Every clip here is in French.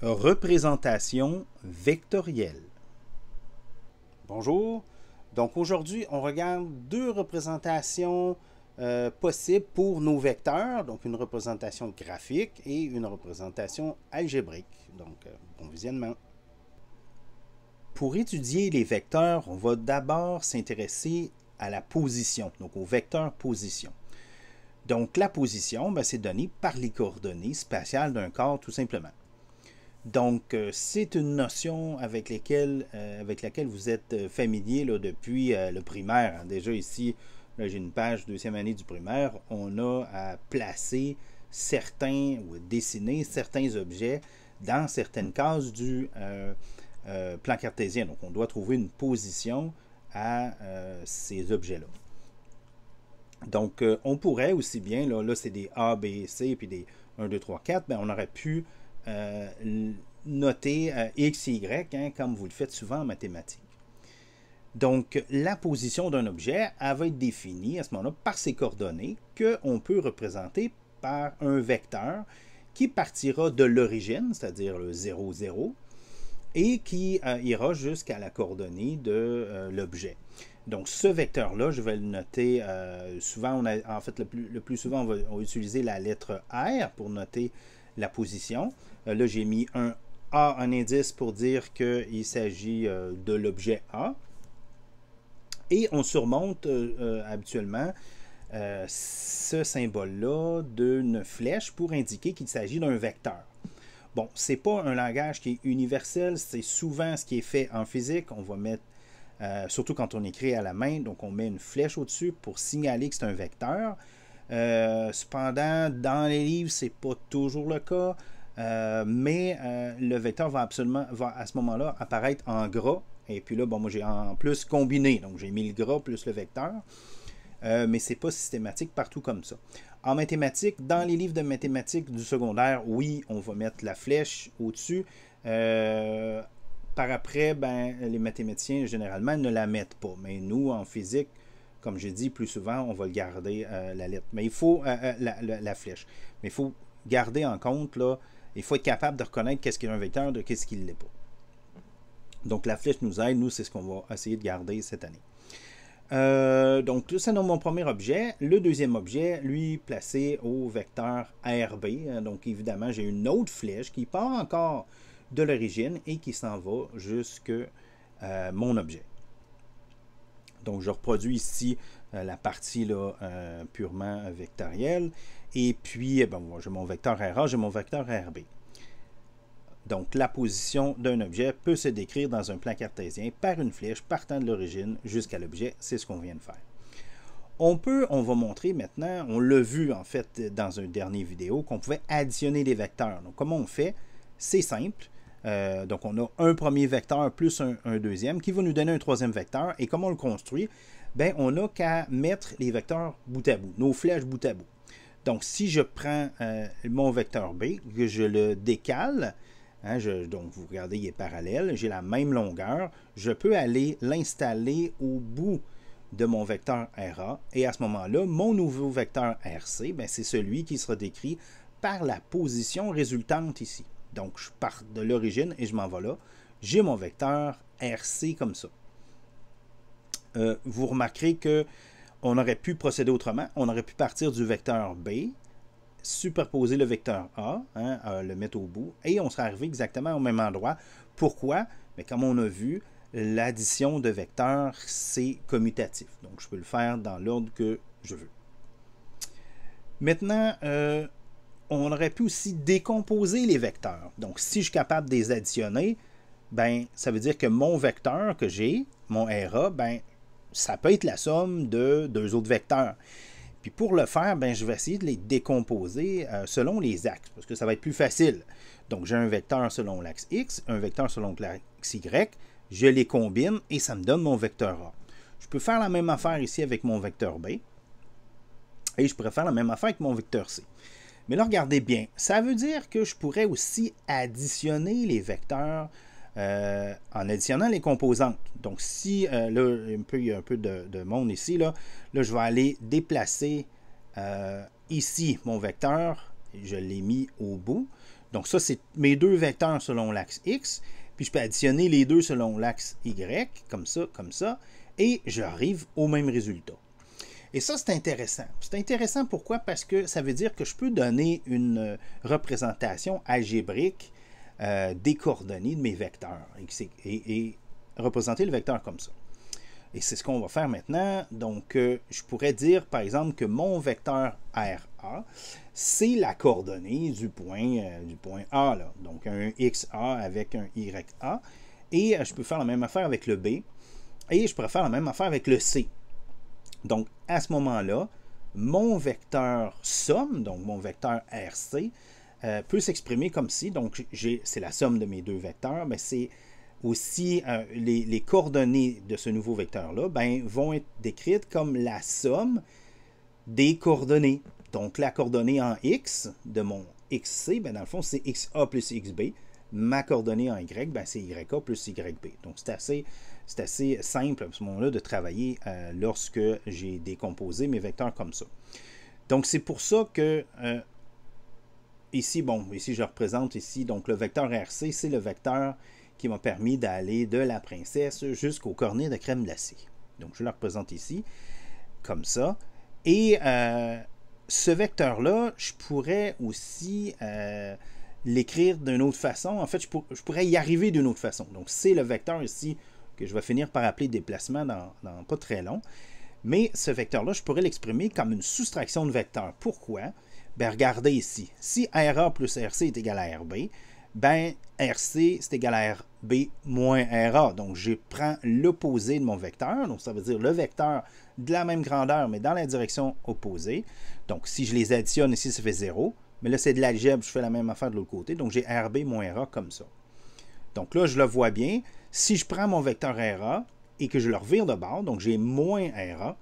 Représentation vectorielle. Bonjour. Donc aujourd'hui, on regarde deux représentations possibles pour nos vecteurs. Donc une représentation graphique et une représentation algébrique. Donc bon visionnement. Pour étudier les vecteurs, on va d'abord s'intéresser à la position, donc au vecteur position. Donc la position, c'est donné par les coordonnées spatiales d'un corps tout simplement. Donc, c'est une notion avec laquelle vous êtes familier là, depuis le primaire. Déjà ici, j'ai une page deuxième année du primaire. On a à placer certains ou dessiner certains objets dans certaines cases du plan cartésien. Donc, on doit trouver une position à ces objets-là. Donc, on pourrait aussi bien, là c'est des A, B, C, puis des 1, 2, 3, 4, on aurait pu noter X, Y, comme vous le faites souvent en mathématiques. Donc, la position d'un objet, elle va être définie à ce moment-là par ses coordonnées qu'on peut représenter par un vecteur qui partira de l'origine, c'est-à-dire le 0, 0, et qui ira jusqu'à la coordonnée de l'objet. Donc, ce vecteur-là, je vais le noter, souvent, le plus souvent, on va utiliser la lettre R pour noter la position. Là, j'ai mis un A en indice pour dire qu'il s'agit de l'objet A. Et on surmonte habituellement ce symbole-là d'une flèche pour indiquer qu'il s'agit d'un vecteur. Bon, ce n'est pas un langage qui est universel, c'est souvent ce qui est fait en physique. On va mettre, surtout quand on écrit à la main, donc on met une flèche au-dessus pour signaler que c'est un vecteur. Cependant, dans les livres, ce n'est pas toujours le cas, mais le vecteur va à ce moment-là apparaître en gras. Et puis là, bon, moi j'ai en plus combiné, donc j'ai mis le gras plus le vecteur. Mais ce n'est pas systématique partout comme ça. En mathématiques, dans les livres de mathématiques du secondaire, oui, on va mettre la flèche au-dessus. Par après, les mathématiciens, généralement, ne la mettent pas. Mais nous, en physique, comme j'ai dit, plus souvent, on va le garder la lettre. Mais il faut la flèche. Mais il faut garder en compte, là, il faut être capable de reconnaître qu'est-ce qui est un vecteur de qu'est-ce qui ne l'est pas. Donc, la flèche nous aide. Nous, c'est ce qu'on va essayer de garder cette année. Donc, c'est mon premier objet. Le deuxième objet, lui, placé au vecteur RB. Donc, évidemment, j'ai une autre flèche qui part encore de l'origine et qui s'en va jusque mon objet. Donc, je reproduis ici la partie là, purement vectorielle. Et puis, j'ai mon vecteur RA, j'ai mon vecteur RB. Donc, la position d'un objet peut se décrire dans un plan cartésien par une flèche partant de l'origine jusqu'à l'objet. C'est ce qu'on vient de faire. On va montrer maintenant, on l'a vu en fait dans une dernière vidéo, qu'on pouvait additionner des vecteurs. Donc, comment on fait? C'est simple. Donc, on a un premier vecteur plus un deuxième qui va nous donner un troisième vecteur. Et comment on le construit? On n'a qu'à mettre les vecteurs bout à bout, nos flèches bout à bout. Donc, si je prends mon vecteur B, que je le décale, donc, vous regardez, il est parallèle, j'ai la même longueur, je peux aller l'installer au bout de mon vecteur RA, et à ce moment-là, mon nouveau vecteur RC, c'est celui qui sera décrit par la position résultante ici. Donc, je pars de l'origine et je m'en vais là. J'ai mon vecteur RC comme ça. Vous remarquerez qu'on aurait pu procéder autrement. On aurait pu partir du vecteur B, superposer le vecteur A, le mettre au bout, et on serait arrivé exactement au même endroit. Pourquoi? Mais comme on a vu, l'addition de vecteurs, c'est commutatif. Donc, je peux le faire dans l'ordre que je veux. Maintenant, on aurait pu aussi décomposer les vecteurs. Donc, si je suis capable de les additionner, ça veut dire que mon vecteur que j'ai, mon RA, ça peut être la somme de deux autres vecteurs. Puis pour le faire, je vais essayer de les décomposer selon les axes, parce que ça va être plus facile. Donc, j'ai un vecteur selon l'axe X, un vecteur selon l'axe Y, je les combine et ça me donne mon vecteur A. Je peux faire la même affaire ici avec mon vecteur B, et je pourrais faire la même affaire avec mon vecteur C. Mais là, regardez bien, ça veut dire que je pourrais aussi additionner les vecteurs en additionnant les composantes. Donc, si, là, il y a un peu de monde ici, là, je vais aller déplacer ici mon vecteur, je l'ai mis au bout. Donc ça, c'est mes deux vecteurs selon l'axe X. Puis je peux additionner les deux selon l'axe Y, comme ça. Et j'arrive au même résultat. Et ça, c'est intéressant. C'est intéressant pourquoi? Parce que ça veut dire que je peux donner une représentation algébrique des coordonnées de mes vecteurs et représenter le vecteur comme ça. Et c'est ce qu'on va faire maintenant. Donc, je pourrais dire, par exemple, que mon vecteur RA, c'est la coordonnée du point A, là. Donc, un XA avec un YA. Et je peux faire la même affaire avec le B. Et je pourrais faire la même affaire avec le C. Donc, à ce moment-là, mon vecteur somme, donc mon vecteur RC, peut s'exprimer comme ci. Donc, c'est la somme de mes deux vecteurs, mais c'est aussi les coordonnées de ce nouveau vecteur-là vont être décrites comme la somme des coordonnées. Donc, la coordonnée en X de mon XC, dans le fond, c'est XA plus XB. Ma coordonnée en Y, c'est YA plus YB. Donc, c'est assez simple à ce moment-là de travailler lorsque j'ai décomposé mes vecteurs comme ça. Donc, c'est pour ça que ici, je représente ici, donc le vecteur RC, c'est le vecteur qui m'a permis d'aller de la princesse jusqu'au cornet de crème glacée. Donc, je le représente ici, comme ça. Et ce vecteur-là, je pourrais aussi l'écrire d'une autre façon. En fait, je pourrais y arriver d'une autre façon. Donc, c'est le vecteur ici que je vais finir par appeler déplacement dans pas très long. Mais ce vecteur-là, je pourrais l'exprimer comme une soustraction de vecteurs. Pourquoi? Regardez ici. Si RA plus RC est égal à RB, RC, c'est égal à RB moins RA. Donc, je prends l'opposé de mon vecteur. Donc, ça veut dire le vecteur de la même grandeur, mais dans la direction opposée. Donc, si je les additionne ici, ça fait 0. Mais là, c'est de l'algèbre, je fais la même affaire de l'autre côté. Donc, j'ai RB moins RA comme ça. Donc là, je le vois bien. Si je prends mon vecteur RA et que je le revire de bord, donc j'ai moins RA.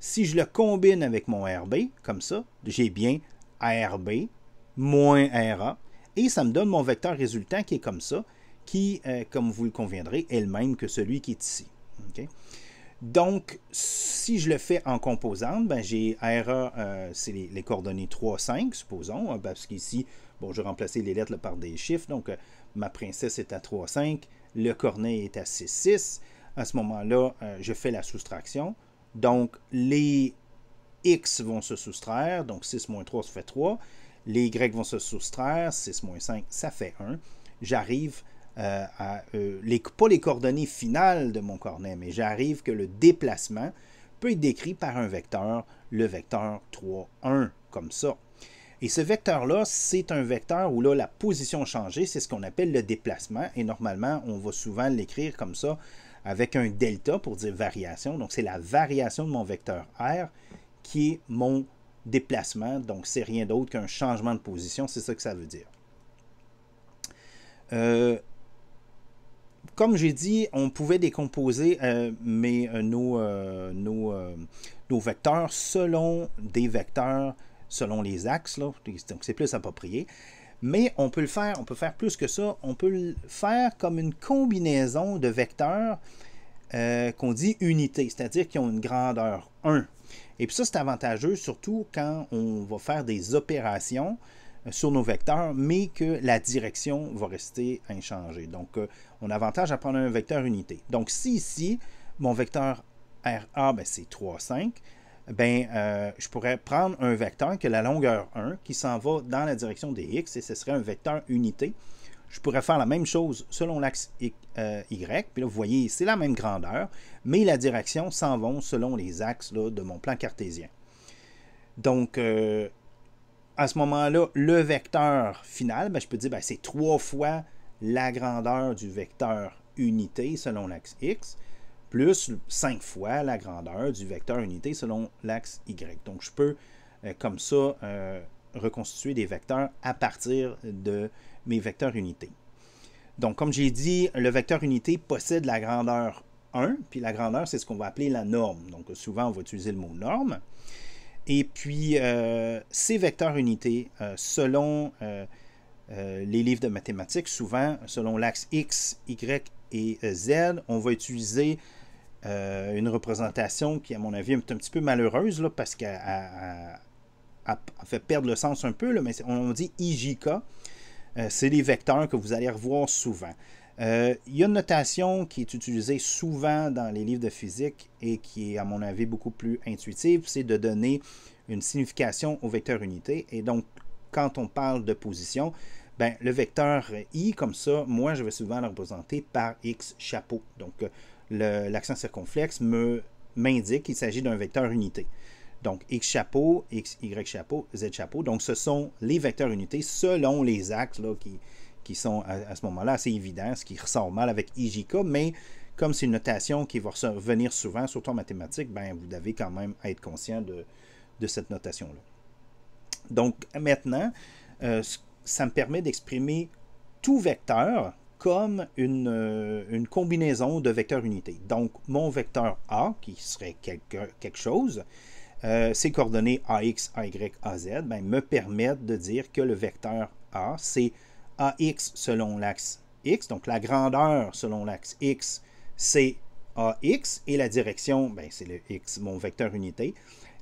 Si je le combine avec mon RB, comme ça, j'ai bien RB moins RA. Et ça me donne mon vecteur résultant qui est comme ça, qui, comme vous le conviendrez, est le même que celui qui est ici. Okay? Donc, si je le fais en composante, j'ai RA, c'est les coordonnées 3, 5, supposons, parce qu'ici, je vais remplacer les lettres par des chiffres. Donc, ma princesse est à 3, 5, le cornet est à 6, 6. À ce moment-là, je fais la soustraction. Donc, les X vont se soustraire, donc 6 moins 3, ça fait 3. Les Y vont se soustraire, 6 moins 5, ça fait 1. J'arrive pas les coordonnées finales de mon cornet, mais j'arrive que le déplacement peut être décrit par un vecteur, le vecteur 3, 1, comme ça. Et ce vecteur-là, c'est un vecteur où là, la position changée, c'est ce qu'on appelle le déplacement. Et normalement, on va souvent l'écrire comme ça, avec un delta pour dire variation. Donc, c'est la variation de mon vecteur R qui est mon déplacement. Donc, c'est rien d'autre qu'un changement de position. C'est ça que ça veut dire. Comme j'ai dit, on pouvait décomposer nos vecteurs selon des vecteurs, selon les axes. Là. Donc, c'est plus approprié. Mais on peut faire plus que ça. On peut le faire comme une combinaison de vecteurs qu'on dit unités, c'est-à-dire qui ont une grandeur 1. Et puis ça, c'est avantageux, surtout quand on va faire des opérations sur nos vecteurs, mais que la direction va rester inchangée. Donc, on a avantage à prendre un vecteur unité. Donc, si ici, mon vecteur RA, c'est 3, 5, je pourrais prendre un vecteur qui a la longueur 1, qui s'en va dans la direction des X, et ce serait un vecteur unité. Je pourrais faire la même chose selon l'axe Y. Puis là, vous voyez, c'est la même grandeur, mais la direction s'en va selon les axes là, de mon plan cartésien. Donc, à ce moment-là, le vecteur final, je peux dire c'est 3 fois la grandeur du vecteur unité selon l'axe X, plus 5 fois la grandeur du vecteur unité selon l'axe Y. Donc, je peux, comme ça, reconstituer des vecteurs à partir de mes vecteurs unités. Donc, comme j'ai dit, le vecteur unité possède la grandeur 1, puis la grandeur, c'est ce qu'on va appeler la norme. Donc, souvent, on va utiliser le mot norme. Et puis, ces vecteurs unités, selon les livres de mathématiques, souvent, selon l'axe X, Y et Z, on va utiliser une représentation qui, à mon avis, est un petit peu malheureuse, là, parce qu'elle fait perdre le sens un peu, là, mais on dit IJK. c'est les vecteurs que vous allez revoir souvent. Il y a une notation qui est utilisée souvent dans les livres de physique et qui est, à mon avis, beaucoup plus intuitive, c'est de donner une signification au vecteur unité. Et donc, quand on parle de position, ben, le vecteur I, comme ça, moi, je vais souvent le représenter par X chapeau. Donc, l'accent circonflexe m'indique qu'il s'agit d'un vecteur unité. Donc, X chapeau, X, Y chapeau, Z chapeau. Donc, ce sont les vecteurs unités selon les axes là, qui sont à ce moment-là assez évidents, ce qui ressort mal avec IJK, mais comme c'est une notation qui va revenir souvent, surtout en mathématiques, ben, vous devez quand même être conscient de cette notation-là. Donc, maintenant, ça me permet d'exprimer tout vecteur comme une combinaison de vecteurs unités. Donc, mon vecteur A, qui serait quelque chose, ses coordonnées AX, AY, AZ, ben, me permettent de dire que le vecteur A, c'est AX selon l'axe X, donc la grandeur selon l'axe X, c'est AX, et la direction, ben, c'est le X, mon vecteur unité.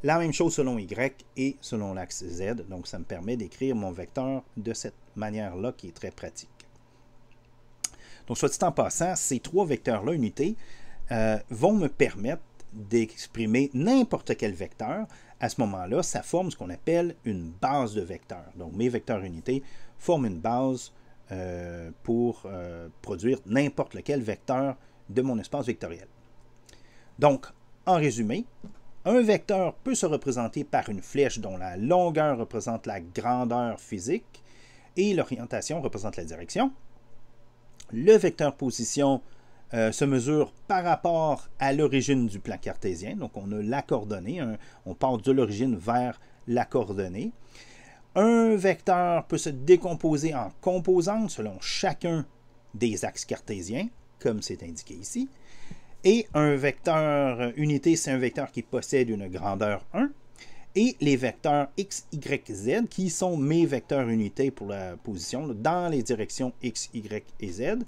La même chose selon Y et selon l'axe Z, donc ça me permet d'écrire mon vecteur de cette manière-là qui est très pratique. Donc, soit dit en passant, ces trois vecteurs-là, unités, vont me permettre d'exprimer n'importe quel vecteur. À ce moment-là, ça forme ce qu'on appelle une base de vecteurs. Donc, mes vecteurs unités forment une base pour produire n'importe lequel vecteur de mon espace vectoriel. Donc, en résumé, un vecteur peut se représenter par une flèche dont la longueur représente la grandeur physique et l'orientation représente la direction. Le vecteur position se mesure par rapport à l'origine du plan cartésien. Donc, on a la coordonnée, on part de l'origine vers la coordonnée. Un vecteur peut se décomposer en composantes selon chacun des axes cartésiens, comme c'est indiqué ici. Et un vecteur unité, c'est un vecteur qui possède une grandeur 1. Et les vecteurs x, y, z, qui sont mes vecteurs unités pour la position, là, dans les directions x, y et z,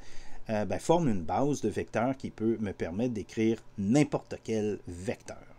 ben, forment une base de vecteurs qui peut me permettre d'écrire n'importe quel vecteur.